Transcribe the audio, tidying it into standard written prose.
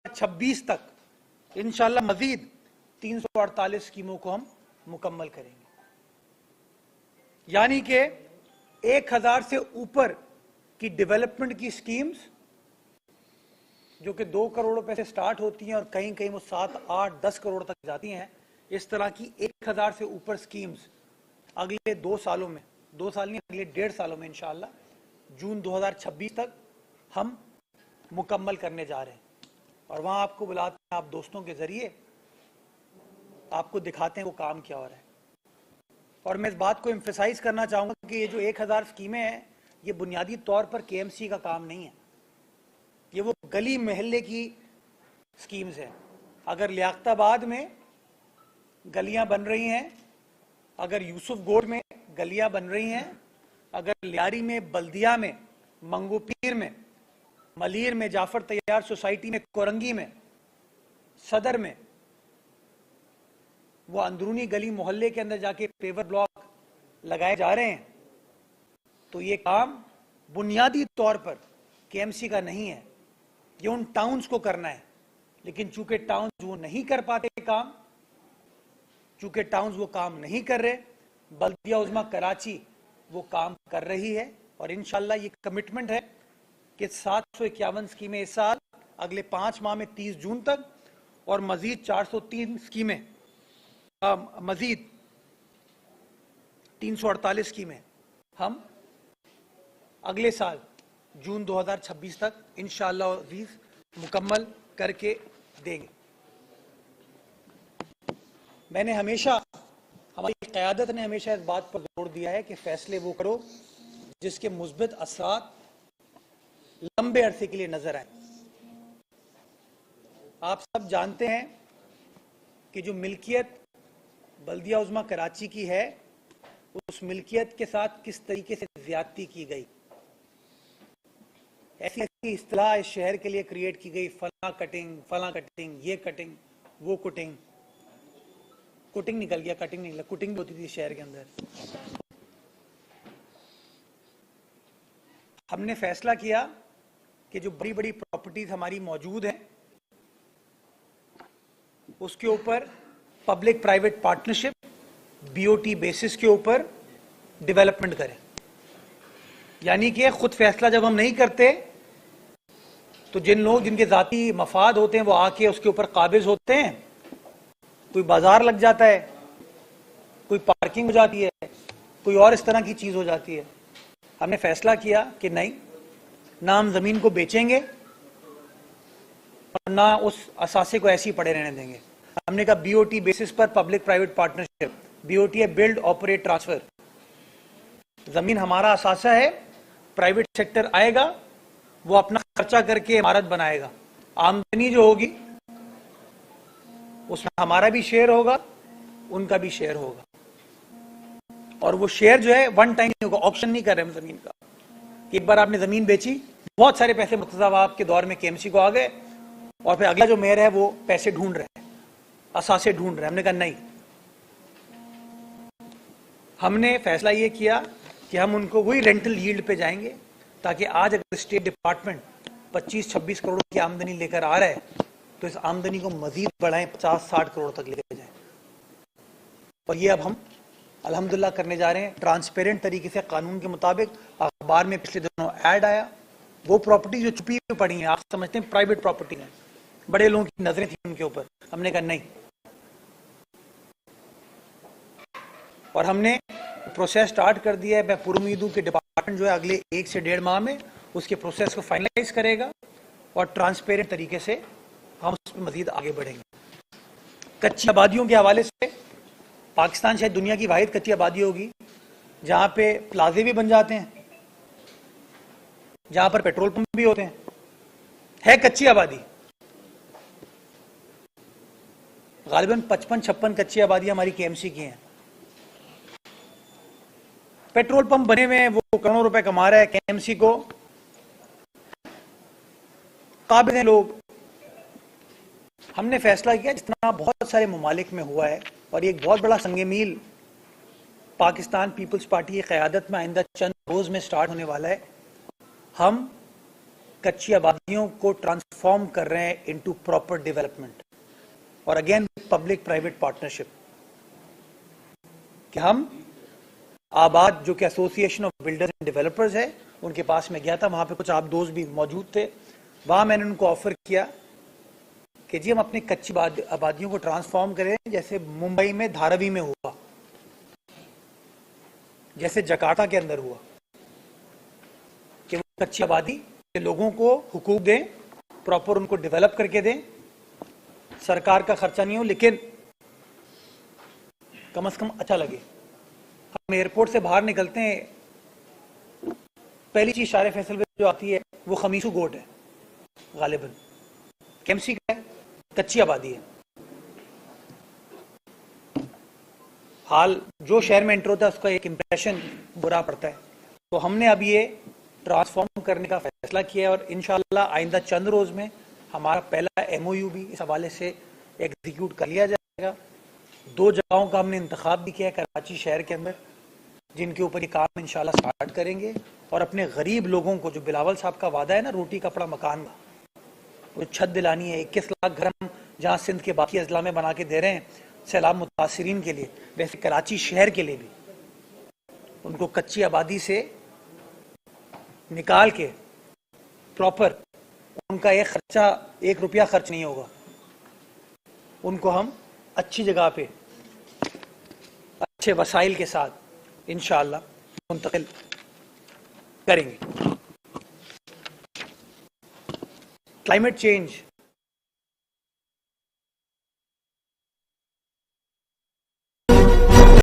2026 तक इंशाल्लाह मजीद 348 स्कीमों को हम मुकम्मल करेंगे। यानी कि 1000 से ऊपर की डेवलपमेंट की स्कीम्स जो कि 2 करोड़ रुपए से स्टार्ट होती हैं और कहीं कहीं वो 7, 8, 10 करोड़ तक जाती हैं, इस तरह की 1000 से ऊपर स्कीम्स अगले 2 सालों में, 2 साल नहीं अगले 1.5 सालों में इंशाल्लाह जून 2026 तक हम मुकम्मल करने जा रहे हैं। और वहां आपको बुलाते हैं, आप दोस्तों के जरिए आपको दिखाते हैं वो काम क्या हो रहा है। और मैं इस बात को एम्फेसाइज करना चाहूंगा कि ये जो 1000 स्कीमें हैं, ये बुनियादी तौर पर केएमसी का काम नहीं है, ये वो गली मोहल्ले की स्कीम्स हैं। अगर लियाकताबाद में गलियां बन रही हैं, अगर यूसुफ गोड में गलियां बन रही हैं, अगर लियारी में, बल्दिया में, मंगूपीर में, मलीर में, जाफर तैयार सोसाइटी में, कोरंगी में, सदर में, वो अंदरूनी गली मोहल्ले के अंदर जाके पेवर ब्लॉक लगाए जा रहे हैं, तो ये काम बुनियादी तौर पर केएमसी का नहीं है, ये उन टाउन्स को करना है। लेकिन चूंकि टाउन्स वो नहीं कर पाते काम, चूंकि टाउन्स वो काम नहीं कर रहे, बल्दिया उज़्मा कराची वो काम कर रही है। और इंशाल्लाह ये कमिटमेंट है कि 751 स्कीमें इस साल, अगले 5 माह में 30 जून तक, और मजीद 403 स्कीमें, मजीद 348 स्कीमें हम अगले साल जून 2026 तक इंशाअल्लाह अज़ीज़ मुकम्मल करके देंगे। मैंने हमेशा, हमारी क़यादत ने हमेशा इस बात पर जोर दिया है कि फैसले वो करो जिसके मुस्बित असरात लंबे अरसे के लिए नजर आए। आप सब जानते हैं कि जो मिल्कियत बल्दिया उज़्मा कराची की है, उस मिल्कियत के साथ किस तरीके से ज्यादती की गई, ऐसी ऐसी इस्तिलाह इस शहर के लिए क्रिएट की गई, फला कटिंग, ये कटिंग, वो कुटिंग निकल गया, कटिंग नहीं, कुटिंग भी होती थी शहर के अंदर। हमने फैसला किया कि जो बड़ी बड़ी प्रॉपर्टीज हमारी मौजूद हैं, उसके ऊपर public private partnership BOT basis के ऊपर डेवलपमेंट करें। यानी कि खुद फैसला जब हम नहीं करते तो जिन लोग, जिनके जाती मफाद होते हैं, वो आके उसके ऊपर काबिज होते हैं। कोई बाजार लग जाता है, कोई पार्किंग हो जाती है, कोई और इस तरह की चीज हो जाती है। हमने फैसला किया कि नहीं, ना हम जमीन को बेचेंगे और ना उस असासे को ऐसे ही पड़े रहने देंगे। हमने कहा बीओटी बेसिस पर पब्लिक प्राइवेट पार्टनरशिप, बीओटी है बिल्ड ऑपरेट ट्रांसफर। जमीन हमारा असासा है, प्राइवेट सेक्टर आएगा, वो अपना खर्चा करके इमारत बनाएगा, आमदनी जो होगी उसमें हमारा भी शेयर होगा, उनका भी शेयर होगा। और वो शेयर जो है वन टाइम नहीं होगा, ऑप्शन नहीं कर रहे हम जमीन का। एक बार आपने जमीन बेची, बहुत सारे पैसे मुर्तज़ा आपके दौर में केएमसी को आ गए, और फिर अगला जो मेयर है वो पैसे ढूंढ रहे हैं, असासे ढूंढ रहे हैं। हमने कहा नहीं, हमने फैसला ये किया कि हम उनको वही रेंटल यील्ड पे जाएंगे, ताकि आज अगर स्टेट डिपार्टमेंट 25-26 करोड़ की आमदनी लेकर आ रहा है, तो इस आमदनी को मजीद बढ़ाएं, 50-60 करोड़ तक लेकर जाएं। और ये अब हम अल्हम्दुलिल्लाह करने जा रहे हैं, ट्रांसपेरेंट तरीके से, कानून के मुताबिक। अखबार में पिछले दिनों ऐड आया, वो प्रॉपर्टी जो छुपी हुई पड़ी है, आप समझते हैं प्राइवेट प्रॉपर्टी है, बड़े लोगों की नजरें थी उनके ऊपर। हमने कहा नहीं, और हमने प्रोसेस स्टार्ट कर दिया है। मैं पूरी उम्मीद हूं कि डिपार्टमेंट जो है अगले 1 से 1.5 माह में उसके प्रोसेस को फाइनलाइज करेगा और ट्रांसपेरेंट तरीके से हम उसमें मजीद आगे बढ़ेंगे। कच्ची आबादियों के हवाले से पाकिस्तान शायद दुनिया की वाहिद कच्ची आबादी होगी जहां पे प्लाजे भी बन जाते हैं, जहां पर पेट्रोल पंप भी होते हैं, है कच्ची आबादी। गालिबन 55-56 कच्ची आबादी हमारी केएमसी की हैं। पेट्रोल पंप बने हुए हैं, वो करोड़ों रुपए कमा रहा है, केएमसी को काबिल हैं लोग। हमने फैसला किया, जितना बहुत सारे ममालिक में हुआ है, और एक बहुत बड़ा संगे मील पाकिस्तान पीपल्स पार्टी की क़यादत में आइंदा चंद रोज में स्टार्ट होने वाला है। हम कच्ची आबादियों को ट्रांसफॉर्म कर रहे हैं इनटू प्रॉपर डेवलपमेंट, और अगेन पब्लिक प्राइवेट पार्टनरशिप, कि हम आबाद जो कि association of builders and developers है उनके पास में गया था, वहां पे कुछ आप दोस्त भी मौजूद थे। वहां मैंने उनको ऑफर किया कि जी हम अपनी कच्ची आबादियों को ट्रांसफॉर्म करें जैसे मुंबई में धारावी में हुआ, जैसे जकार्ता के अंदर हुआ, कि वो कच्ची आबादी के लोगों को हुकूक दें, प्रॉपर उनको डेवलप करके दें, सरकार का खर्चा नहीं हो, लेकिन कम से कम अच्छा लगे। हम एयरपोर्ट से बाहर निकलते हैं, पहली चीज शारे फैसल में जो आती है वो खमीसू गोट है गालिबन। केमसी क्या है? कच्ची आबादी है। हाल जो शहर में एंटर होता है उसका एक इंप्रेशन बुरा पड़ता है। तो हमने अब ये ट्रांसफॉर्म करने का फैसला किया है और इंशाल्लाह आइंदा चंद रोज में हमारा पहला MOU भी इस हवाले से एग्जीक्यूट कर लिया जाएगा। 2 जगहों का हमने इंतखाब भी किया है कराची शहर के अंदर, जिनके ऊपर ये काम इंशाल्लाह स्टार्ट करेंगे और अपने गरीब लोगों को, जो बिलावल साहब का वादा है ना रोटी कपड़ा मकान का, वो छत दिलानी है। 21 लाख घर हम जहाँ सिंध के बाकी अजला में बना के दे रहे हैं सैलाब मुतासिरीन के लिए, वैसे कराची शहर के लिए भी उनको कच्ची आबादी से निकाल के प्रॉपर उनका एक खर्चा, 1 रुपया खर्च नहीं होगा, उनको हम अच्छी जगह पे अच्छे वसाइल के साथ इंशाअल्लाह मुंतकिल करेंगे। Climate change